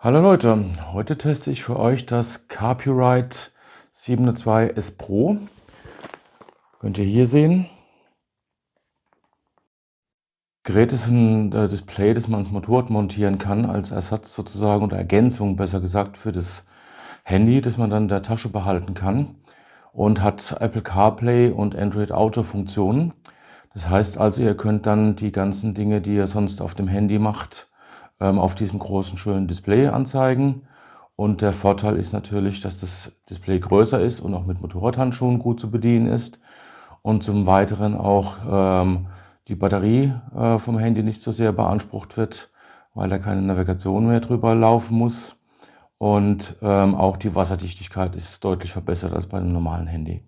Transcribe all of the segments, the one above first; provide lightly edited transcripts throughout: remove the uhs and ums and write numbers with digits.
Hallo Leute, heute teste ich für euch das Carpurite 702 S Pro. Könnt ihr hier sehen. Das Gerät ist ein Display, das man ins Motorrad montieren kann, als Ersatz sozusagen oder Ergänzung, besser gesagt, für das Handy, das man dann in der Tasche behalten kann, und hat Apple CarPlay und Android Auto Funktionen. Das heißt also, ihr könnt dann die ganzen Dinge, die ihr sonst auf dem Handy macht, auf diesem großen, schönen Display anzeigen. Und der Vorteil ist natürlich, dass das Display größer ist und auch mit Motorradhandschuhen gut zu bedienen ist. Und zum Weiteren auch die Batterie vom Handy nicht so sehr beansprucht wird, weil da keine Navigation mehr drüber laufen muss. Und auch die Wasserdichtigkeit ist deutlich verbessert als bei einem normalen Handy.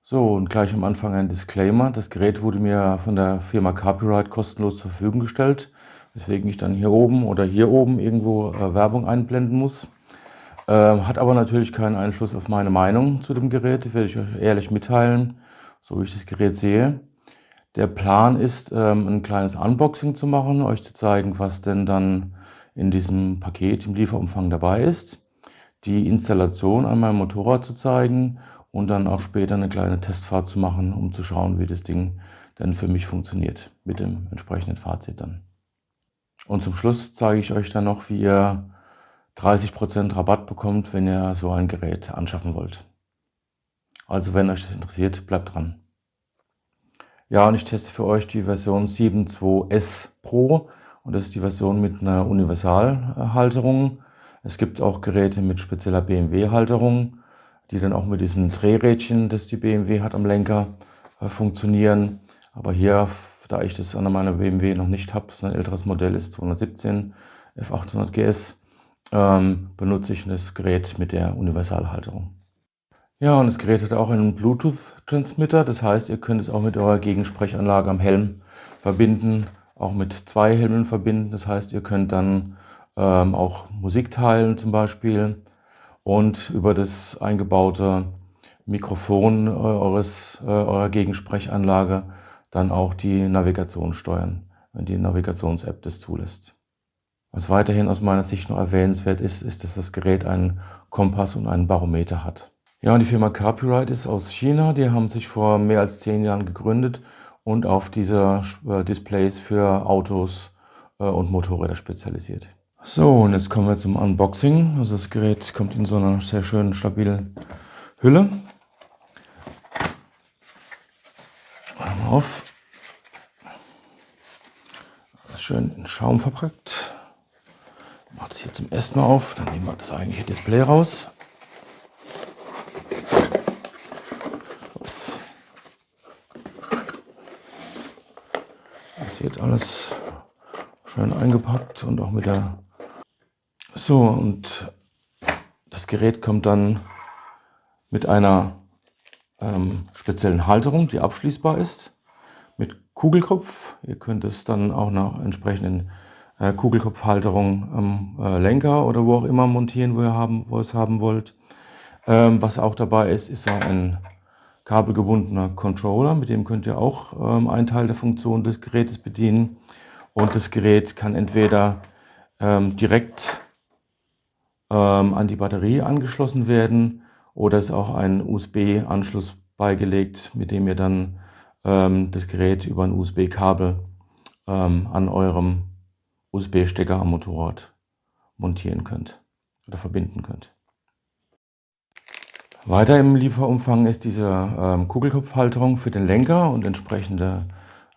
So, und gleich am Anfang ein Disclaimer. Das Gerät wurde mir von der Firma Carpurite kostenlos zur Verfügung gestellt, weswegen ich dann hier oben oder hier oben irgendwo Werbung einblenden muss. Hat aber natürlich keinen Einfluss auf meine Meinung zu dem Gerät. Das werde ich euch ehrlich mitteilen, so wie ich das Gerät sehe. Der Plan ist, ein kleines Unboxing zu machen, euch zu zeigen, was denn dann in diesem Paket im Lieferumfang dabei ist, die Installation an meinem Motorrad zu zeigen und dann auch später eine kleine Testfahrt zu machen, um zu schauen, wie das Ding denn für mich funktioniert, mit dem entsprechenden Fazit dann. Und zum Schluss zeige ich euch dann noch, wie ihr 30% Rabatt bekommt, wenn ihr so ein Gerät anschaffen wollt. Also wenn euch das interessiert, bleibt dran. Ja, und ich teste für euch die Version 7.2 S Pro und das ist die Version mit einer Universalhalterung. Es gibt auch Geräte mit spezieller BMW-Halterung, die dann auch mit diesem Drehrädchen, das die BMW hat am Lenker, funktionieren. Aber hier, da ich das an meiner BMW noch nicht habe, das ist ein älteres Modell, ist 217 F800 GS, benutze ich das Gerät mit der Universalhalterung. Ja, und das Gerät hat auch einen Bluetooth-Transmitter, das heißt, ihr könnt es auch mit eurer Gegensprechanlage am Helm verbinden, auch mit zwei Helmen verbinden. Das heißt, ihr könnt dann auch Musik teilen zum Beispiel und über das eingebaute Mikrofon eurer Gegensprechanlage dann auch die Navigation steuern, wenn die Navigations-App das zulässt. Was weiterhin aus meiner Sicht noch erwähnenswert ist, ist, dass das Gerät einen Kompass und einen Barometer hat. Ja, und die Firma Carpurite ist aus China. Die haben sich vor mehr als 10 Jahren gegründet und auf diese Displays für Autos und Motorräder spezialisiert. So, und jetzt kommen wir zum Unboxing. Also das Gerät kommt in so einer sehr schönen, stabilen Hülle. Mal auf. Schön in Schaum verpackt. Ich mache das hier zum ersten Mal auf. Dann nehmen wir das eigentliche Display raus. Ups. Das wird alles schön eingepackt und auch mit der... So, und das Gerät kommt dann mit einer speziellen Halterung, die abschließbar ist, mit Kugelkopf. Ihr könnt es dann auch nach entsprechenden Kugelkopfhalterung am Lenker oder wo auch immer montieren, wo ihr es haben wollt. Was auch dabei ist, ist ein kabelgebundener Controller, mit dem könnt ihr auch einen Teil der Funktion des Gerätes bedienen. Und das Gerät kann entweder direkt an die Batterie angeschlossen werden oder ist auch ein USB-Anschluss beigelegt, mit dem ihr dann das Gerät über ein USB-Kabel an eurem USB-Stecker am Motorrad montieren könnt oder verbinden könnt. Weiter im Lieferumfang ist diese Kugelkopfhalterung für den Lenker und entsprechende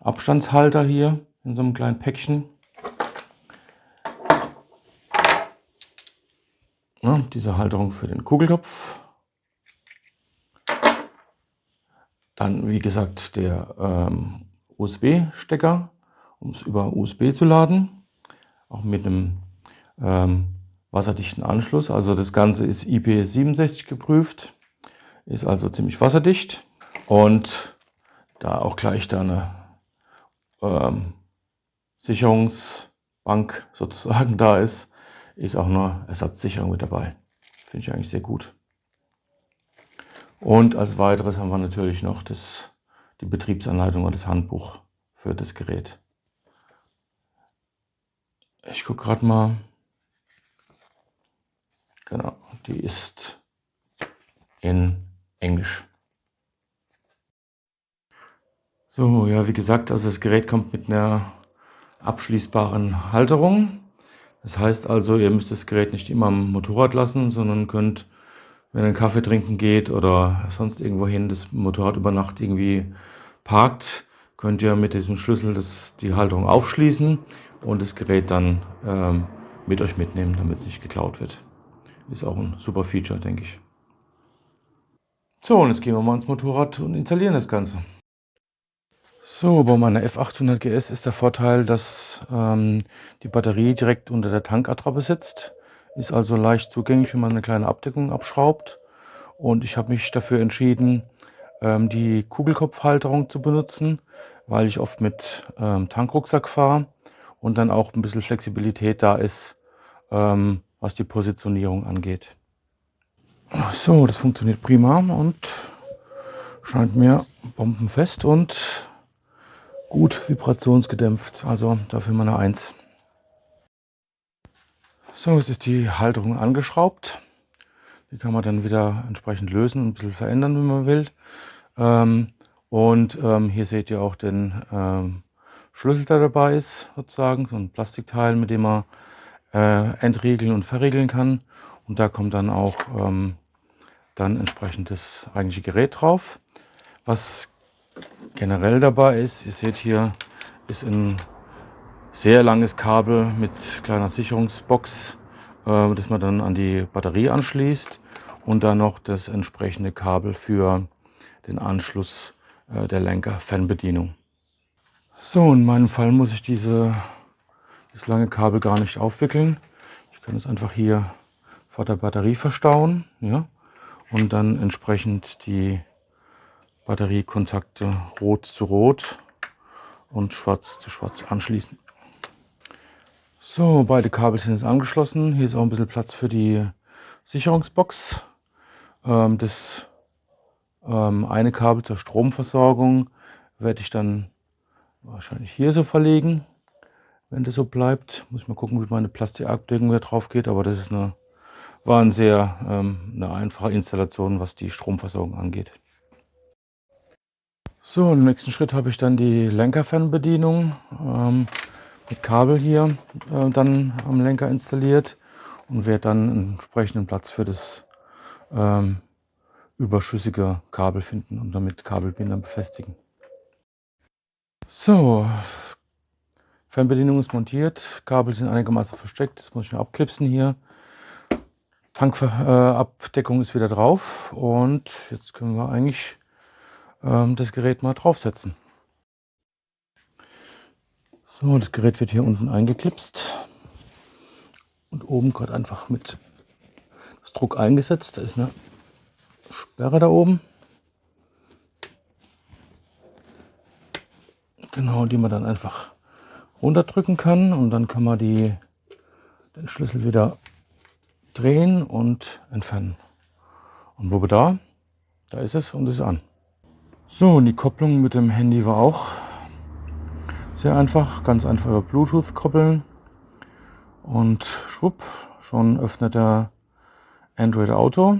Abstandshalter hier in so einem kleinen Päckchen. Ja, diese Halterung für den Kugelkopf. Dann, wie gesagt, der USB-Stecker, um es über USB zu laden. Auch mit einem wasserdichten Anschluss. Also das Ganze ist IP67 geprüft, ist also ziemlich wasserdicht. Und da auch gleich da eine Sicherungsbank sozusagen da ist, ist auch eine Ersatzsicherung mit dabei. Finde ich eigentlich sehr gut. Und als weiteres haben wir natürlich noch die Betriebsanleitung und das Handbuch für das Gerät. Ich gucke gerade mal. Genau, die ist in Englisch. So, ja, wie gesagt, also das Gerät kommt mit einer abschließbaren Halterung. Das heißt also, ihr müsst das Gerät nicht immer am Motorrad lassen, sondern könnt, wenn ihr einen Kaffee trinken geht oder sonst irgendwo hin das Motorrad über Nacht irgendwie parkt, könnt ihr mit diesem Schlüssel die Halterung aufschließen und das Gerät dann mit euch mitnehmen, damit es nicht geklaut wird. Ist auch ein super Feature, denke ich. So, und jetzt gehen wir mal ins Motorrad und installieren das Ganze. So, bei meiner F800 GS ist der Vorteil, dass die Batterie direkt unter der Tankattrappe sitzt. Ist also leicht zugänglich, wenn man eine kleine Abdeckung abschraubt. Und ich habe mich dafür entschieden, die Kugelkopfhalterung zu benutzen, weil ich oft mit Tankrucksack fahre und dann auch ein bisschen Flexibilität da ist, was die Positionierung angeht. So, das funktioniert prima und scheint mir bombenfest und gut vibrationsgedämpft, also dafür mal eine 1. So, jetzt ist die Halterung angeschraubt. Die kann man dann wieder entsprechend lösen und ein bisschen verändern, wenn man will. Hier seht ihr auch den Schlüssel, der dabei ist, sozusagen, so ein Plastikteil, mit dem man entriegeln und verriegeln kann. Und da kommt dann auch dann entsprechend das eigentliche Gerät drauf. Was generell dabei ist, ihr seht hier, ist ein sehr langes Kabel mit kleiner Sicherungsbox, das man dann an die Batterie anschließt und dann noch das entsprechende Kabel für den Anschluss der Lenker-Fernbedienung. So, in meinem Fall muss ich das lange Kabel gar nicht aufwickeln. Ich kann es einfach hier vor der Batterie verstauen, ja, und dann entsprechend die Batteriekontakte rot zu rot und schwarz zu schwarz anschließen. So, beide Kabel sind jetzt angeschlossen. Hier ist auch ein bisschen Platz für die Sicherungsbox. Das eine Kabel zur Stromversorgung werde ich dann wahrscheinlich hier so verlegen, wenn das so bleibt. Muss ich mal gucken, wie meine Plastikabdeckung wieder drauf geht, aber das ist eine einfache Installation, was die Stromversorgung angeht. So, im nächsten Schritt habe ich dann die Lenkerfernbedienung mit Kabel hier dann am Lenker installiert und werde dann einen entsprechenden Platz für das überschüssige Kabel finden und damit Kabelbinder befestigen. So, Fernbedienung ist montiert, Kabel sind einigermaßen versteckt, das muss ich noch abklipsen hier. Tankabdeckung ist wieder drauf und jetzt können wir eigentlich das Gerät mal draufsetzen. So, das Gerät wird hier unten eingeklipst und oben gerade einfach mit das Druck eingesetzt. Da ist eine Sperre da oben. Genau, die man dann einfach runterdrücken kann und dann kann man den Schlüssel wieder drehen und entfernen. Und wo da ist es und es ist an. So, und die Kopplung mit dem Handy war auch sehr einfach, ganz einfach über Bluetooth koppeln und schwupp, schon öffnet er Android Auto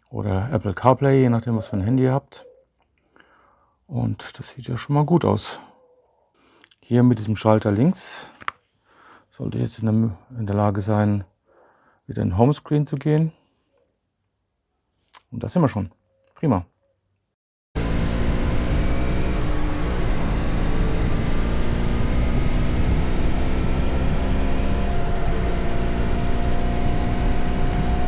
oder Apple CarPlay, je nachdem was für ein Handy ihr habt. Und das sieht ja schon mal gut aus. Hier mit diesem Schalter links sollte ich jetzt in der Lage sein, wieder in den Homescreen zu gehen. Und da sind wir schon. Prima.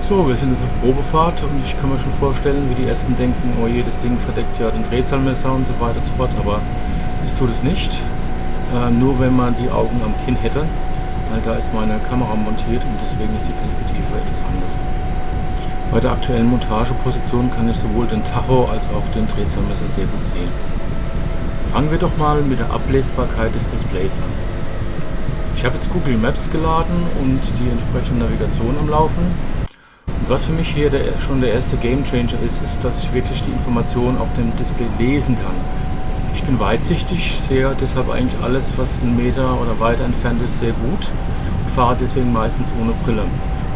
So, wir sind jetzt auf Probefahrt und ich kann mir schon vorstellen, wie die ersten denken, oh je, das Ding verdeckt ja den Drehzahlmesser und so weiter und so fort, aber es tut es nicht. Nur wenn man die Augen am Kinn hätte, weil da ist meine Kamera montiert und deswegen ist die Perspektive etwas anders. Bei der aktuellen Montageposition kann ich sowohl den Tacho als auch den Drehzahlmesser sehr gut sehen. Fangen wir doch mal mit der Ablesbarkeit des Displays an. Ich habe jetzt Google Maps geladen und die entsprechende Navigation am Laufen. Und was für mich hier schon der erste Gamechanger ist, dass ich wirklich die Informationen auf dem Display lesen kann. Ich bin weitsichtig, sehe deshalb eigentlich alles, was 1 Meter oder weiter entfernt ist, sehr gut und fahre deswegen meistens ohne Brille.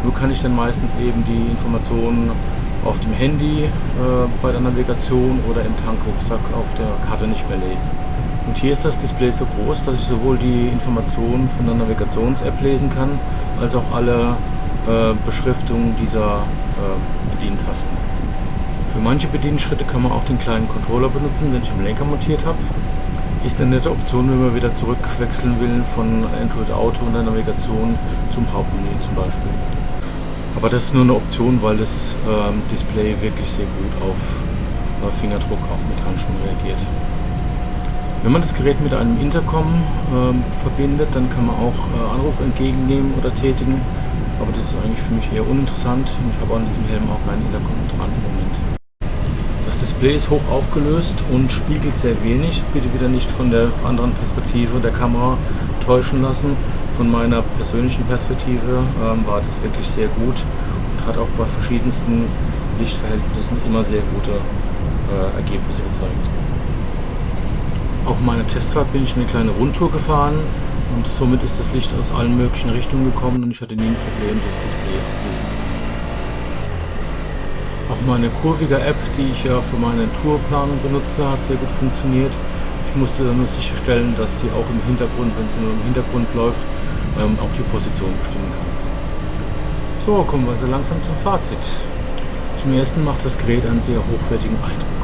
Nur kann ich dann meistens eben die Informationen auf dem Handy bei der Navigation oder im Tankrucksack auf der Karte nicht mehr lesen. Und hier ist das Display so groß, dass ich sowohl die Informationen von der Navigations-App lesen kann, als auch alle Beschriftungen dieser Bedientasten. Für manche Bedienschritte kann man auch den kleinen Controller benutzen, den ich am Lenker montiert habe. Ist eine nette Option, wenn man wieder zurückwechseln will von Android Auto und der Navigation zum Hauptmenü zum Beispiel. Aber das ist nur eine Option, weil das Display wirklich sehr gut auf Fingerdruck auch mit Handschuhen reagiert. Wenn man das Gerät mit einem Intercom verbindet, dann kann man auch Anrufe entgegennehmen oder tätigen. Aber das ist eigentlich für mich eher uninteressant und ich habe an diesem Helm auch keinen Intercom dran im Moment. Das Display ist hoch aufgelöst und spiegelt sehr wenig. Bitte wieder nicht von der anderen Perspektive der Kamera täuschen lassen. Von meiner persönlichen Perspektive war das wirklich sehr gut und hat auch bei verschiedensten Lichtverhältnissen immer sehr gute Ergebnisse gezeigt. Auf meiner Testfahrt bin ich eine kleine Rundtour gefahren und somit ist das Licht aus allen möglichen Richtungen gekommen und ich hatte nie ein Problem, das Display ablesen zu können. Auch meine Kurviga-App, die ich ja für meine Tourplanung benutze, hat sehr gut funktioniert. Ich musste dann nur sicherstellen, dass die auch im Hintergrund, wenn sie nur im Hintergrund läuft, auch die Position bestimmen kann. So, kommen wir so langsam zum Fazit. Zum ersten macht das Gerät einen sehr hochwertigen Eindruck.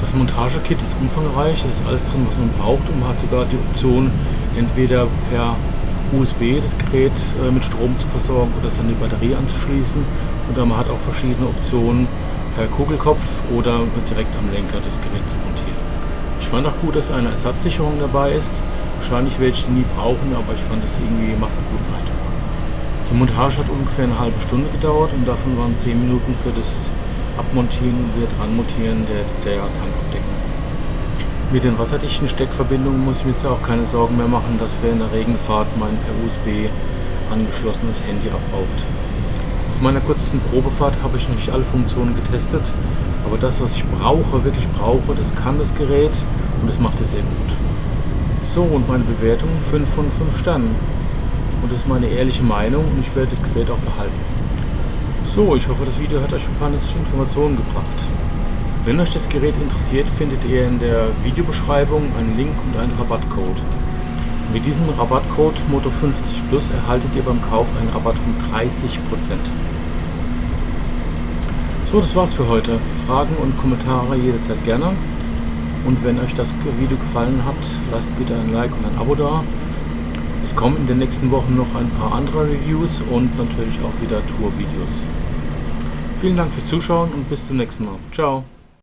Das Montage-Kit ist umfangreich, da ist alles drin, was man braucht, und man hat sogar die Option, entweder per USB das Gerät mit Strom zu versorgen oder es an die Batterie anzuschließen. Und man hat auch verschiedene Optionen, per Kugelkopf oder direkt am Lenker das Gerät zu montieren. Ich fand auch gut, dass eine Ersatzsicherung dabei ist. Wahrscheinlich werde ich die nie brauchen, aber ich fand es irgendwie macht einen guten Eindruck. Die Montage hat ungefähr eine halbe Stunde gedauert und davon waren 10 Minuten für das Abmontieren und wieder dran montieren der Tankabdeckung. Mit den wasserdichten Steckverbindungen muss ich mir jetzt auch keine Sorgen mehr machen, dass während der Regenfahrt mein per USB angeschlossenes Handy abraucht. Auf meiner kurzen Probefahrt habe ich noch nicht alle Funktionen getestet, aber das, was ich wirklich brauche, das kann das Gerät und das macht es sehr gut. So, und meine Bewertung 5 von 5 Sternen. Und das ist meine ehrliche Meinung und ich werde das Gerät auch behalten. So, ich hoffe, das Video hat euch ein paar nützliche Informationen gebracht. Wenn euch das Gerät interessiert, findet ihr in der Videobeschreibung einen Link und einen Rabattcode. Mit diesem Rabattcode Moto50 Plus erhaltet ihr beim Kauf einen Rabatt von 30%. So, das war's für heute. Fragen und Kommentare jederzeit gerne. Und wenn euch das Video gefallen hat, lasst bitte ein Like und ein Abo da. Es kommen in den nächsten Wochen noch ein paar andere Reviews und natürlich auch wieder Tourvideos. Vielen Dank fürs Zuschauen und bis zum nächsten Mal. Ciao!